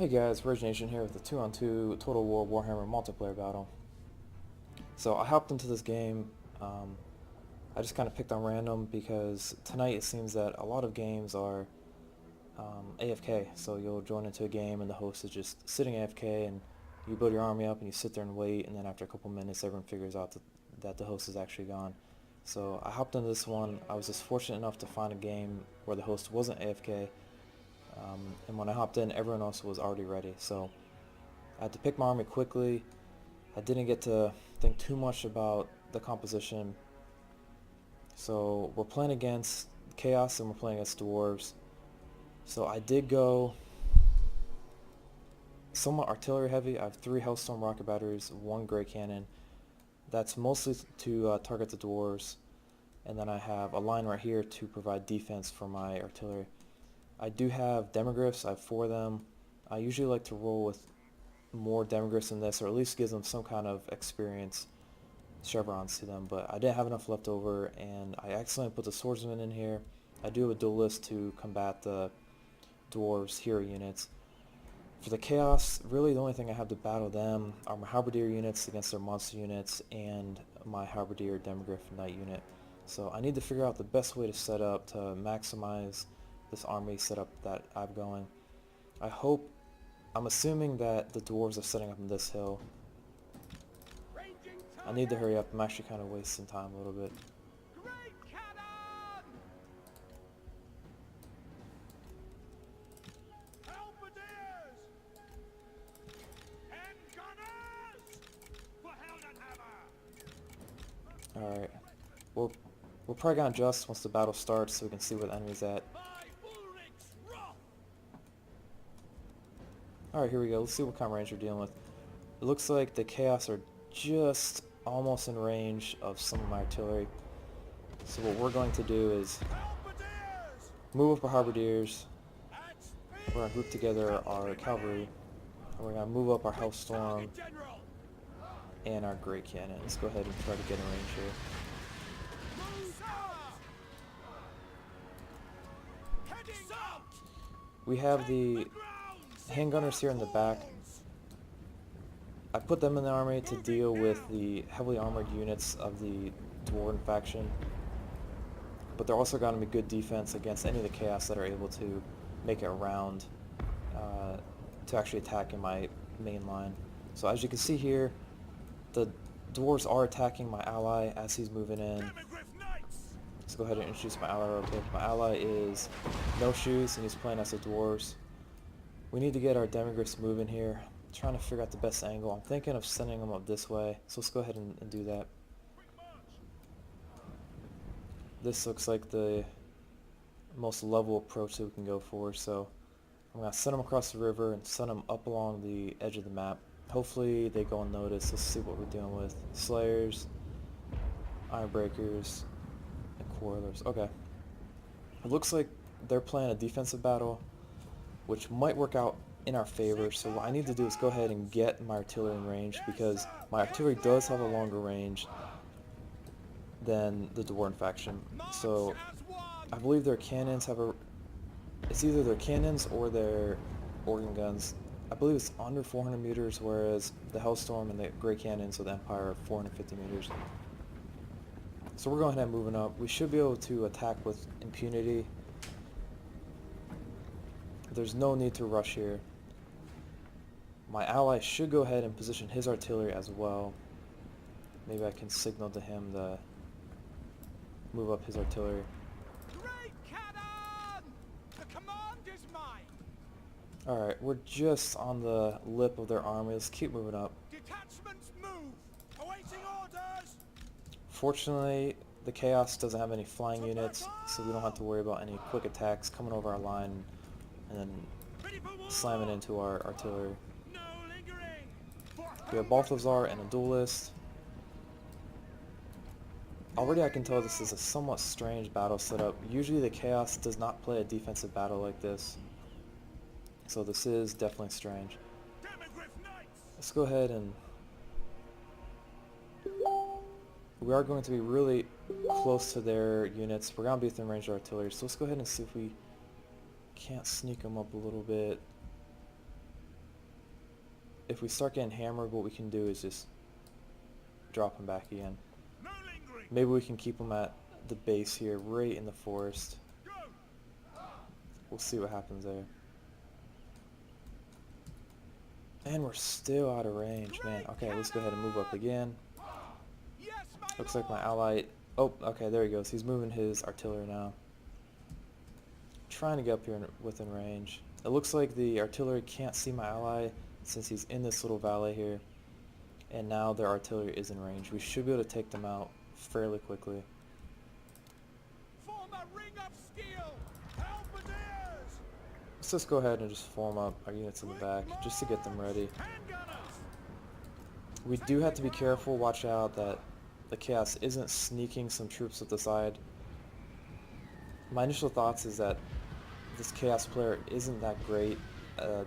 guys, Nation here with the 2-on-2 Total War Warhammer multiplayer battle. So I hopped into this game. I just kind of picked on random because tonight it seems that a lot of games are AFK. So you'll join into a game and the host is just sitting AFK, and you build your army up and you sit there and wait, and then after a couple minutes everyone figures out that the host is actually gone. So I hopped into this one. I was just fortunate enough to find a game where the host wasn't AFK. And when I hopped in, everyone else was already ready, so I had to pick my army quickly. I didn't get to think too much about the composition. So we're playing against Chaos and we're playing against Dwarves. So I did go somewhat artillery heavy. I have 3 Hellstorm rocket batteries, 1 Grey Cannon. That's mostly to target the Dwarves. And then I have a line right here to provide defense for my artillery. I do have demogryphs. I have 4 of them. I usually like to roll with more demogryphs than this, or at least gives them some kind of experience chevrons to them, but I didn't have enough left over, and I accidentally put the swordsman in here. I do have a duelist to combat the dwarves' hero units. For the chaos, really the only thing I have to battle them are my halberdier units against their monster units and my halberdier demogryph knight unit. So I need to figure out the best way to set up to maximize this army setup that I'm going. I'm assuming that the dwarves are setting up in this hill. I need to hurry up. I'm actually kind of wasting time a little bit. Alright. We're probably gonna adjust once the battle starts so we can see where the enemy's at. Alright, here we go. Let's see what kind of range we're dealing with. It looks like the Chaos are just almost in range of some of my artillery. So what we're going to do is move up our halberdiers. We're going to group together our cavalry. And we're going to move up our Hellstorm and our Grey Cannon. Let's go ahead and try to get in range here. We have the handgunners here in the back. I put them in the army to deal with the heavily armored units of the Dwarven faction, but they're also going to be good defense against any of the Chaos that are able to make it around to actually attack in my main line. So as you can see here, the dwarves are attacking my ally as he's moving in. Let's go ahead and introduce my ally real quick. My ally is No Shoes and he's playing as the dwarves. We need to get our demogryphs moving here. I'm trying to figure out the best angle. I'm thinking of sending them up this way, so let's go ahead and do that. This looks like the most level approach that we can go for, so I'm going to send them across the river and send them up along the edge of the map. Hopefully they go unnoticed. Let's see what we're dealing with. Slayers, Ironbreakers, and Quarrelers. Okay. It looks like they're playing a defensive battle, which might work out in our favor. So what I need to do is go ahead and get my artillery in range, because my artillery does have a longer range than the Dwarven faction. So I believe their cannons have it's either their cannons or their organ guns. I believe it's under 400 meters, whereas the Hellstorm and the Grey Cannons of the Empire are 450 meters. So we're going ahead and moving up. We should be able to attack with impunity. There's no need to rush here. My ally should go ahead and position his artillery as well. Maybe I can signal to him to move up his artillery. Alright, we're just on the lip of their army. Let's keep moving up. Detachments move. Awaiting orders. Fortunately, the Chaos doesn't have any flying units, so we don't have to worry about any quick attacks coming over our line and then slamming into our artillery. We have Balthazar and a duelist. Already I can tell this is a somewhat strange battle setup. Usually the Chaos does not play a defensive battle like this, so this is definitely strange. Let's go ahead and we are going to be really close to their units. We're going to be within range of artillery, so let's go ahead and see if we can't sneak them up a little bit. if we start getting hammered, what we can do is just drop them back again. No lingering. Maybe we can keep them at the base here, right in the forest. Go. We'll see what happens there. And we're still out of range, man. Okay, let's go ahead and move up again. Yes, my Looks like my lord. ally... Oh, okay, there he goes. He's moving his artillery now. Trying to get up here within range. It looks like the artillery can't see my ally since he's in this little valley here. And now their artillery is in range. We should be able to take them out fairly quickly. Form a ring of steel. Halberdiers. Let's just go ahead and just form up our units in the back just to get them ready. Handgunners. We do have to be careful, watch out that the Chaos isn't sneaking some troops at the side. My initial thoughts is that this Chaos player isn't that great,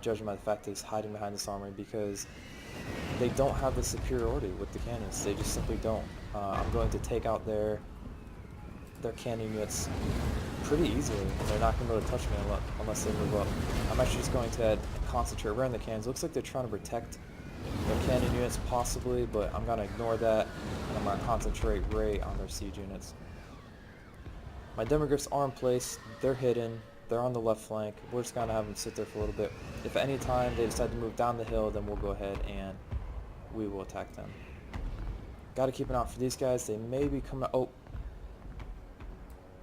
judging by the fact that he's hiding behind this armory, because they don't have the superiority with the cannons. They just simply don't. I'm going to take out their cannon units pretty easily. They're not going to be able to touch me unless they move up. I'm actually just going to concentrate around the cannons. Looks like they're trying to protect their cannon units possibly, but I'm going to ignore that, and I'm going to concentrate right on their siege units. My demogryphs are in place. They're hidden. They're on the left flank. We're just going to have them sit there for a little bit. If at any time they decide to move down the hill, then we'll go ahead and we will attack them. Got to keep an eye out for these guys. They may be coming... Oh,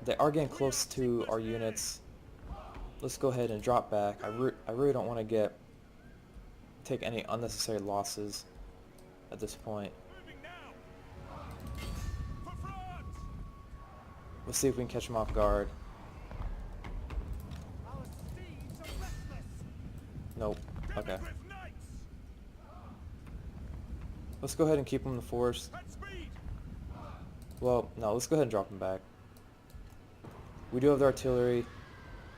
they are getting close to our units. Let's go ahead and drop back. I really don't want to take any unnecessary losses at this point. Moving now. For France. Let's see if we can catch them off guard. Our steeds are restless. Nope. Okay. Demogryph knights. Let's go ahead and keep them in the forest. At speed. Well, no, let's go ahead and drop them back. We do have the artillery.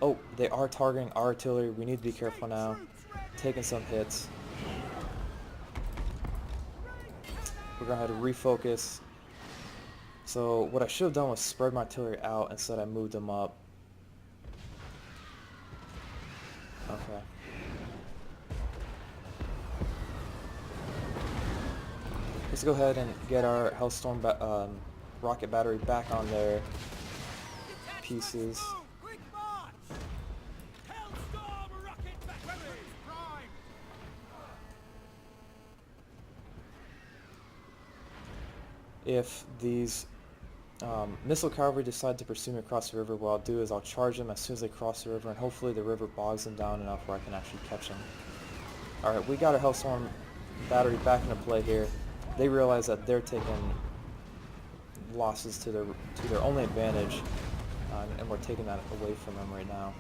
Oh, they are targeting our artillery. We need to be careful now. Taking some hits. We're going to have to refocus. So what I should have done was spread my artillery out. Instead I moved them up. Okay. Let's go ahead and get our Hellstorm rocket battery back on their pieces. Move. Quick march. Hellstorm rocket battery. Prime. If these missile cavalry decide to pursue me across the river, what I'll do is I'll charge them as soon as they cross the river, and hopefully the river bogs them down enough where I can actually catch them. Alright, we got our Hellstorm battery back into play here. They realize that they're taking losses to their only advantage, and we're taking that away from them right now.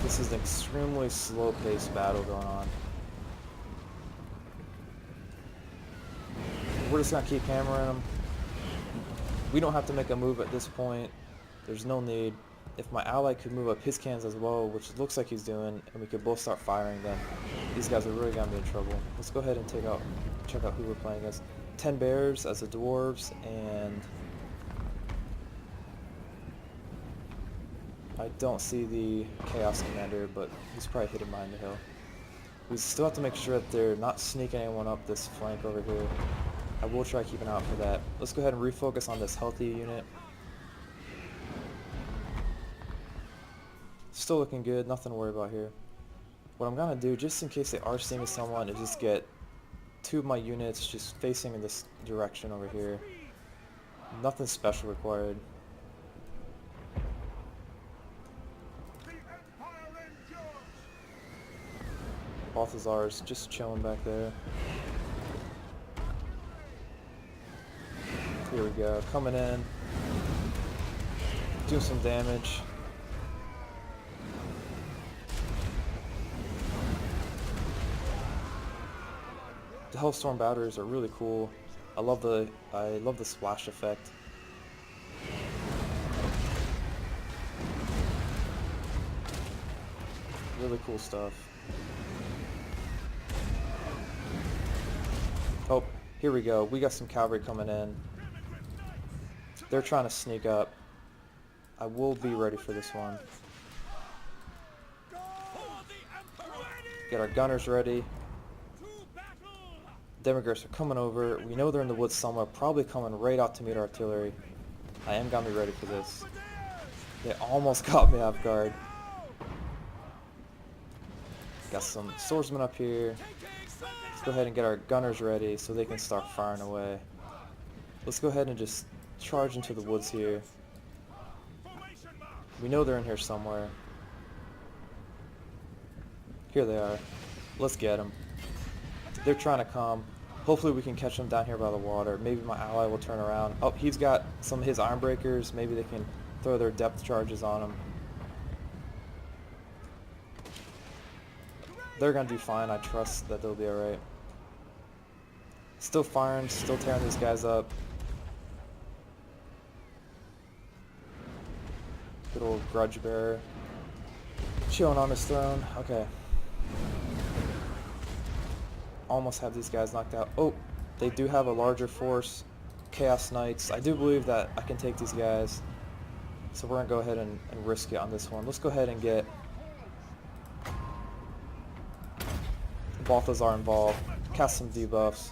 This is an extremely slow-paced battle going on. We're just going to keep hammering them. We don't have to make a move at this point. There's no need. If my ally could move up his cannons as well, which it looks like he's doing, and we could both start firing, then these guys are really going to be in trouble. Let's go ahead and check out who we're playing against. 10 bears as the dwarves, and I don't see the Chaos Commander, but he's probably hidden behind the hill. We still have to make sure that they're not sneaking anyone up this flank over here. I will try keeping an eye out for that. Let's go ahead and refocus on this healthy unit. Still looking good, nothing to worry about here. What I'm going to do, just in case they are seeing someone, is just get 2 of my units just facing in this direction over here. Nothing special required. The Empire endures. Balthazar's just chilling back there. Here we go, coming in. Do some damage. The Hellstorm batteries are really cool. I love the splash effect. Really cool stuff. Oh, here we go. We got some cavalry coming in. They're trying to sneak up. I will be ready for this one. For the Emperor. Ready. Get our gunners ready. To battle! Demigriffs are coming over. We know they're in the woods somewhere, probably coming right out to meet artillery. I am gonna be ready for this. They almost caught me off guard. Got some swordsmen up here. Let's go ahead and get our gunners ready so they can start firing away. Let's go ahead and just charge into the woods here. We know they're in here somewhere. Here they are. Let's get them. They're trying to come. Hopefully we can catch them down here by the water. Maybe my ally will turn around. Oh, he's got some of his iron breakers. Maybe they can throw their depth charges on him. They're going to do fine. I trust that they'll be alright. Still firing, still tearing these guys up. Good old grudge bearer. Chilling on his throne. Okay. Almost have these guys knocked out. Oh, they do have a larger force. Chaos Knights. I do believe that I can take these guys. So we're going to go ahead and risk it on this one. Let's go ahead and get Balthazar involved. Cast some debuffs.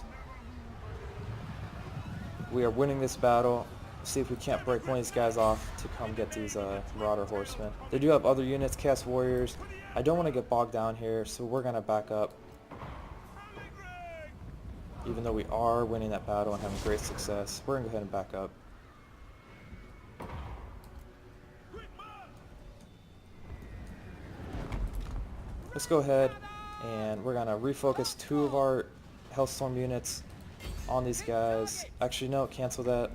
We are winning this battle. See if we can't break one of these guys off to come get these Marauder Horsemen. They do have other units, Chaos Warriors. I don't want to get bogged down here, so we're going to back up. Even though we are winning that battle and having great success, we're going to go ahead and back up. Let's go ahead and we're going to refocus 2 of our Hellstorm units on these guys. Actually, no, cancel that.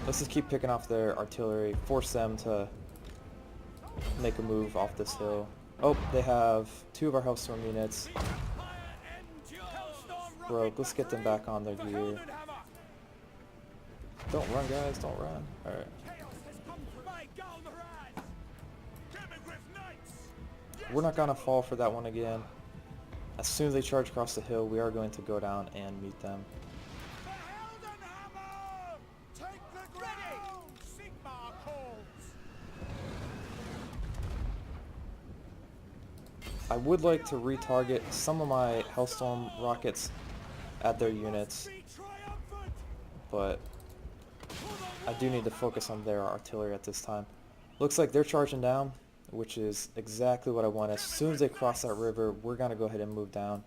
Let's just keep picking off their artillery, force them to make a move off this hill. Oh, they have 2 of our Hellstorm units. Broke. Let's get them back on their gear. Don't run, guys. Don't run. Alright. We're not going to fall for that one again. As soon as they charge across the hill, we are going to go down and meet them. I would like to retarget some of my Hellstorm rockets at their units, but I do need to focus on their artillery at this time. Looks like they're charging down, which is exactly what I want. As soon as they cross that river, we're going to go ahead and move down.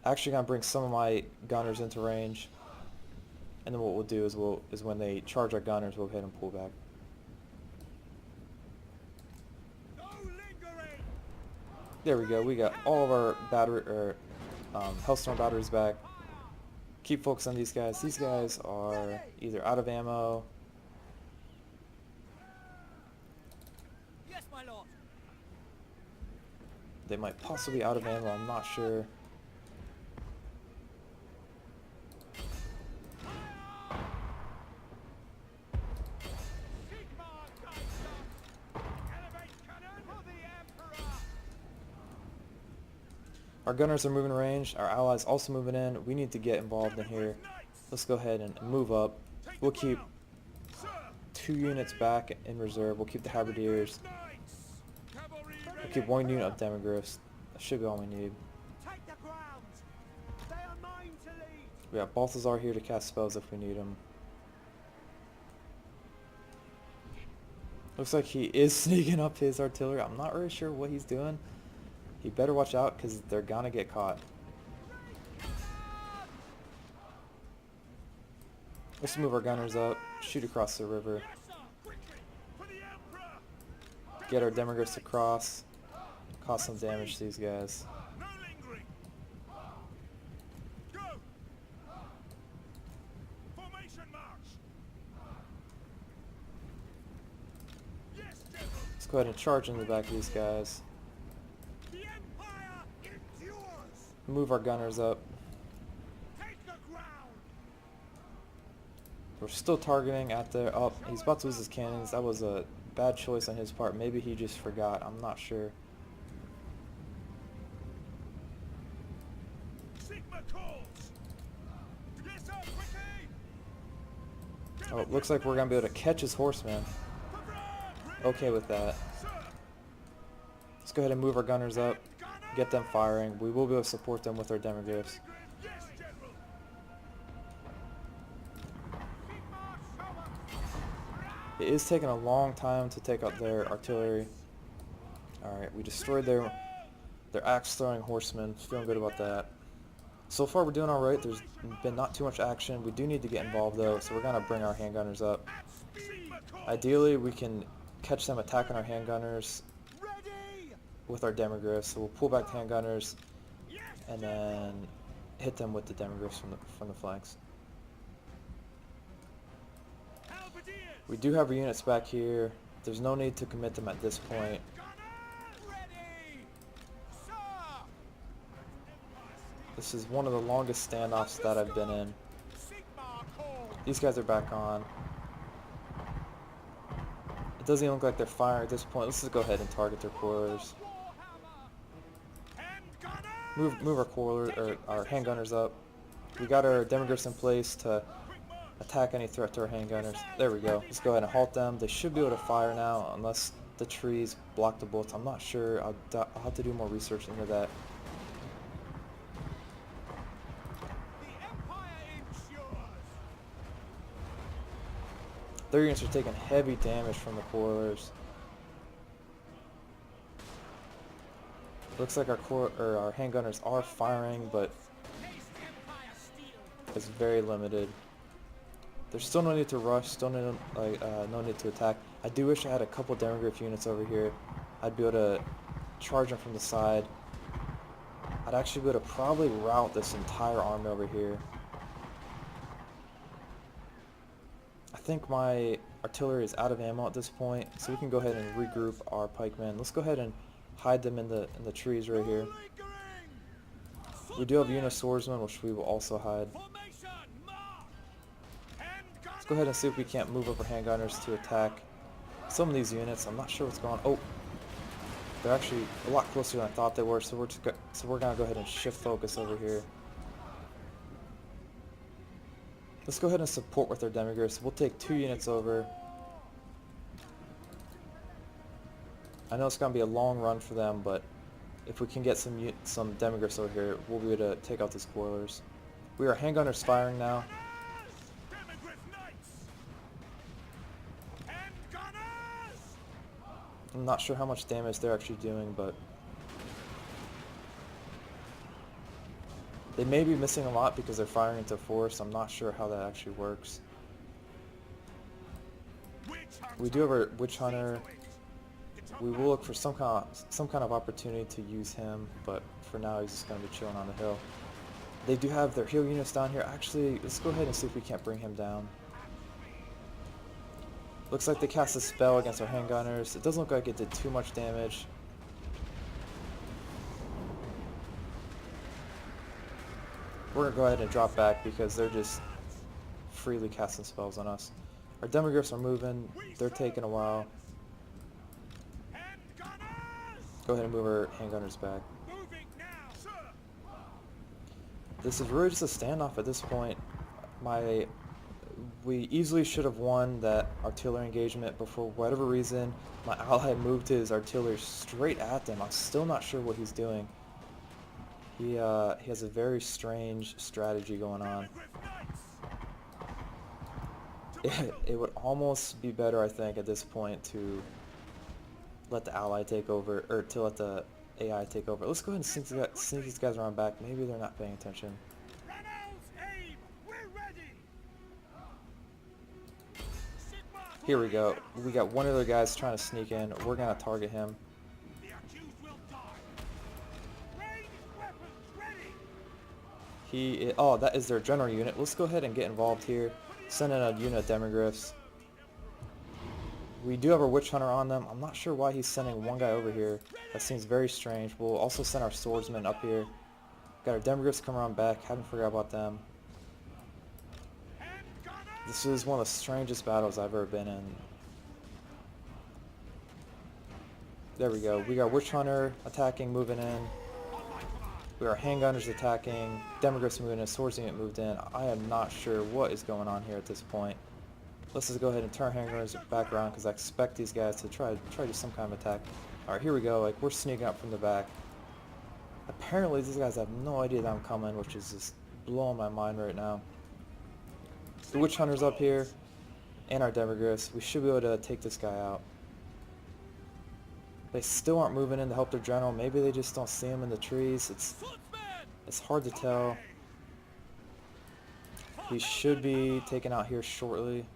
Actually going to bring some of my gunners into range, and then what we'll do is when they charge our gunners, we'll go ahead and pull back. There we go. We got all of our Hellstorm batteries back. Keep focused on these guys. These guys are either out of ammo. Yes, my lord. They might possibly be out of ammo. I'm not sure. Our gunners are moving range. Our allies also moving in. We need to get involved in here. Let's go ahead and move up. We'll keep 2 units back in reserve. We'll keep the Halberdiers. We'll keep 1 unit of Demigriffs. That should be all we need. We have Balthazar here to cast spells if we need them. Looks like he is sneaking up his artillery. I'm not really sure what he's doing. He better watch out because they're gonna get caught. Let's move our gunners up, shoot across the river. Get our Demigriffs across, cause some damage to these guys. Let's go ahead and charge into the back of these guys. Move our gunners up. We're still targeting at their... Oh, he's about to lose his cannons. That was a bad choice on his part. Maybe he just forgot. I'm not sure. Oh, it looks like we're going to be able to catch his horseman. Okay with that. Let's go ahead and move our gunners up. get them firing. We will be able to support them with our demiglyphs. Yes, General. It is taking a long time to take out their artillery. Alright, we destroyed their axe throwing horsemen. Feeling good about that. So far we're doing alright. There's been not too much action. We do need to get involved though, so we're going to bring our handgunners up. Ideally we can catch them attacking our handgunners Ready. with our demiglyphs. So we'll pull back the handgunners and then hit them with the demiglyphs from the flanks. Halberdiers. We do have our units back here. There's no need to commit them at this point. Ready. Sir. This is one of the longest standoffs that I've been in. Sigma call. These guys are back on. It doesn't even look like they're firing at this point. Let's just go ahead and target their coilers. Warhammer. Move our coilers or our handgunners up. We got our demiglyphs in place to attack any threat to our handgunners. There we go. Let's go ahead and halt them. They should be able to fire now unless the trees block the bullets. I'm not sure. I'll have to do more research into that. The Empire ensures. Their units are taking heavy damage from the coilers. Looks like our handgunners are firing, but Taste Empire steel. it's very limited. There's still no need to rush, still no need to attack. I do wish I had a couple demiglyph units over here. I'd be able to charge them from the side. I'd actually be able to probably rout this entire army over here. I think my artillery is out of ammo at this point, so we can go ahead and regroup our pikemen. Let's go ahead and hide them in the trees right here. We do have a unit of swordsmen, which we will also hide. Formation. March. Let's go ahead and see if we can't move up our handgunners to attack some of these units. I'm not sure what's going on. Oh, they're actually a lot closer than I thought they were, so we're gonna go ahead and shift focus over here. Let's go ahead and support with our demiglyphs. We'll take 2 units over. I know it's gonna be a long run for them, but if we can get some demiglyphs over here, we'll be able to take out these spoilers. We are handgunners firing now. Demiglyph knights. Handgunners. I'm not sure how much damage they're actually doing, but they may be missing a lot because they're firing into force. I'm not sure how that actually works. We do have our witch hunter. We will look for some kind of opportunity to use him, but for now he's just going to be chilling on the hill. They do have their heal units down here. Actually, let's go ahead and see if we can't bring him down. Looks like they cast a spell against our handgunners. It doesn't look like it did too much damage. We're going to go ahead and drop back because they're just freely casting spells on us. Our demiglyphs are moving. They're taking a while. Go ahead and move our handgunners back. Moving now, sir. This is really just a standoff at this point. We easily should have won that artillery engagement, but for whatever reason, my ally moved his artillery straight at them. I'm still not sure what he's doing. He has a very strange strategy going on. It would almost be better, I think, at this point to let the ally take over, or to let the AI take over. Let's go ahead and sneak these guys around back. Maybe they're not paying attention. Reynolds, aim. We're ready. Sigma Here we go. We got one of their guys trying to sneak in. We're going to target him. The accused will die. Ranged weapons ready. Oh, that is their general unit. Let's go ahead and get involved here. Send in a unit of demiglyphs. We do have our witch hunter on them. I'm not sure why he's sending one guy over here. That seems very strange. We'll also send our swordsmen up here. Got our demiglyphs coming around back. Haven't forgot about them. This is one of the strangest battles I've ever been in. There we go. We got witch hunter attacking, moving in. We got our handgunners attacking. Demiglyphs moving in. Swords unit moved in. I am not sure what is going on here at this point. Let's just go ahead and turn handgunners back around because I expect these guys to try to do some kind of attack. Alright, here we go. Like, we're sneaking up from the back. apparently these guys have no idea that I'm coming, which is just blowing my mind right now. The Witch Hunter's up here, and our Demogryphs. We should be able to take this guy out. They still aren't moving in to help their general. Maybe they just don't see him in the trees. It's hard to tell. He should be taken out here shortly.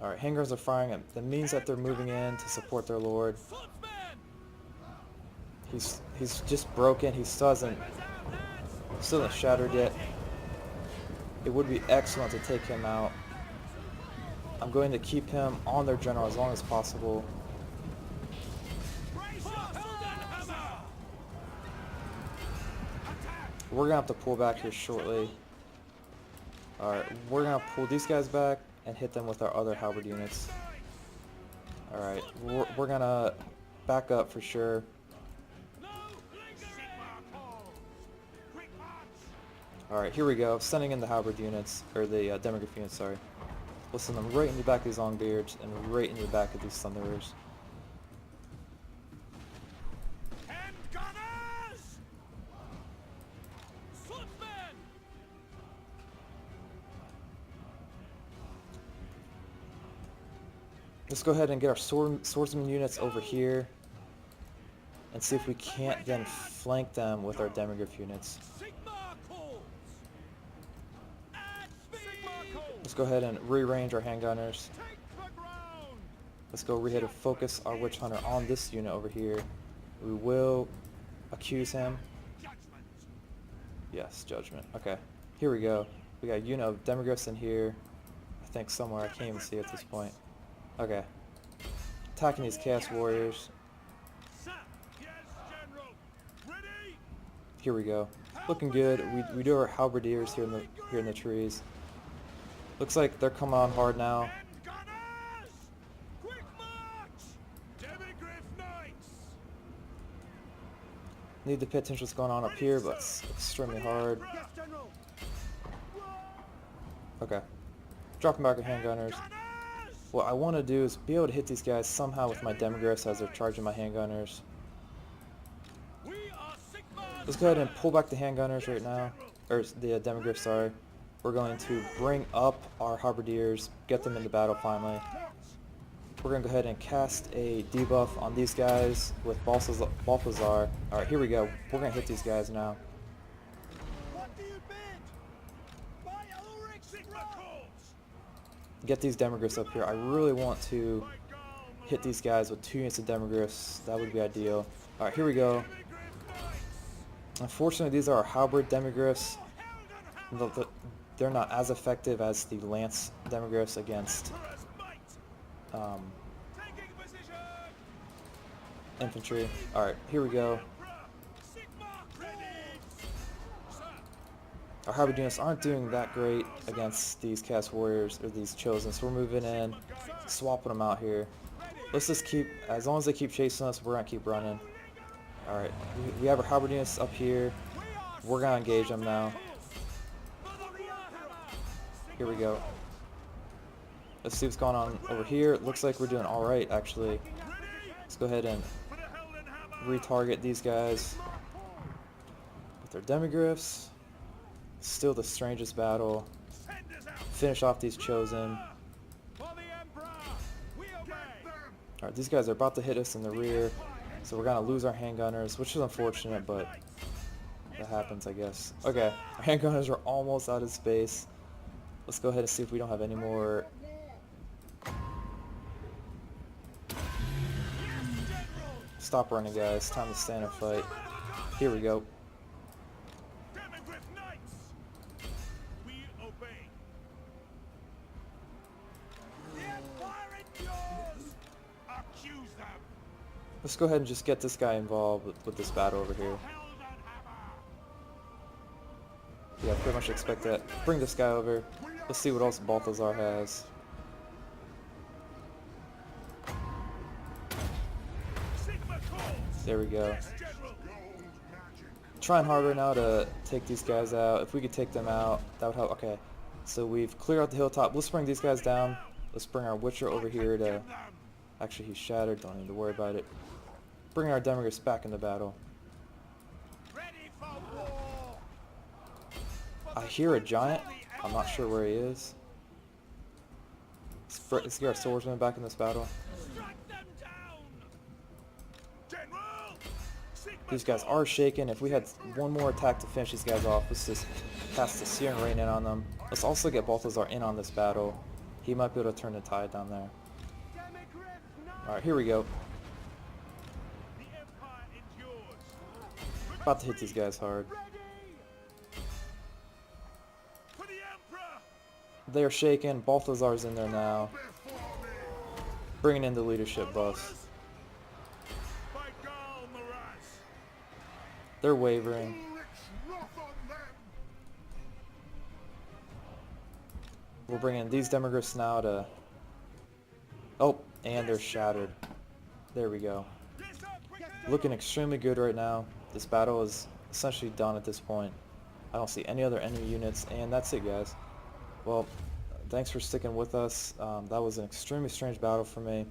Alright, handguns are firing. That means that they're moving in to support their lord. He's just broken. He still hasn't shattered yet. It would be excellent to take him out. I'm going to keep him on their general as long as possible. We're gonna have to pull back here shortly. Alright, we're gonna pull these guys back and hit them with our other halberd units. Alright, we're gonna back up for sure. Alright, here we go. Sending in the halberd units, or the demogryph units, sorry. We'll send them right in the back of these longbeards and right in the back of these thunderers. Let's go ahead and get our swordsman units over here and see if we can't then flank them with our demogryph units. Let's go ahead and rearrange our handgunners. Let's go ahead and focus our witch hunter on this unit over here. We will accuse him. Yes, judgment. Okay, here we go. We got a unit of demogryphs in here. I think somewhere. I can't even see at this point. Okay. Attacking these chaos warriors. Here we go. Looking good. We do our halberdiers here in the trees. Looks like they're coming on hard now. Need to pay attention to what's going on up here, but it's extremely hard. Okay. Dropping back our handgunners. What I want to do is be able to hit these guys somehow with my demogryphs as they're charging my handgunners. Let's go ahead and pull back the handgunners right now, or the demogryphs, sorry. We're going to bring up our halberdiers, get them into battle finally. We're going to go ahead and cast a debuff on these guys with Balthazar. Alright, here we go. We're going to hit these guys now. Get these demogryphs up here. I really want to hit these guys with 2 units of demogryphs. That would be ideal. Alright, here we go. Unfortunately, these are our halberd demogryphs. They're not as effective as the lance demogryphs against infantry. Alright, here we go. Our halberd units aren't doing that great against these chaos warriors or these chosen, so we're moving in, swapping them out here. Let's just keep, as long as they keep chasing us, we're gonna keep running. Alright, we have our halberd units up here. We're gonna engage them now. Here we go. Let's see what's going on over here. It looks like we're doing alright, actually. Let's go ahead and retarget these guys with their demogryphs. Still the strangest battle. Finish off these chosen. Alright, these guys are about to hit us in the rear, so we're gonna lose our handgunners, which is unfortunate, but that happens, I guess. Okay, our handgunners are almost out of space. Let's go ahead and see if we don't have any more. Stop running, guys. Time to stand and fight. Here we go. Let's go ahead and just get this guy involved with this battle over here. Yeah, pretty much expect that. Bring this guy over. Let's see what else Balthazar has. There we go. Trying harder now to take these guys out. If we could take them out, that would help. Okay, so we've cleared out the hilltop. Let's bring these guys down. Let's bring our Witcher over here to... Actually, he's shattered. Don't need to worry about it. Bring our demogryphs back into battle. for war. I hear a giant. I'm not sure where he is. Let's get our swordsman back in this battle. Strike them down. General. These guys are shaken. If we had one more attack to finish these guys off, let's just cast the Searing Rain in on them. Let's also get Balthazar in on this battle. He might be able to turn the tide down there. Alright, here we go. The Empire endures. About to hit these guys hard. For the Emperor. They're shaken. Balthazar's in there now. Bringing in the leadership bus. By Gal Maraz. They're wavering. We're bringing these Demogryphs now to... Oh, and they're shattered. There we go. Looking extremely good right now. This battle is essentially done at this point. I don't see any other enemy units, and that's it, guys. Well, thanks for sticking with us. That was an extremely strange battle for me.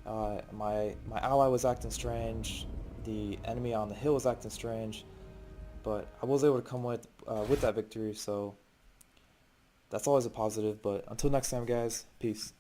My ally was acting strange. The enemy on the hill was acting strange. But I was able to come with that victory, so that's always a positive. But until next time, guys, peace.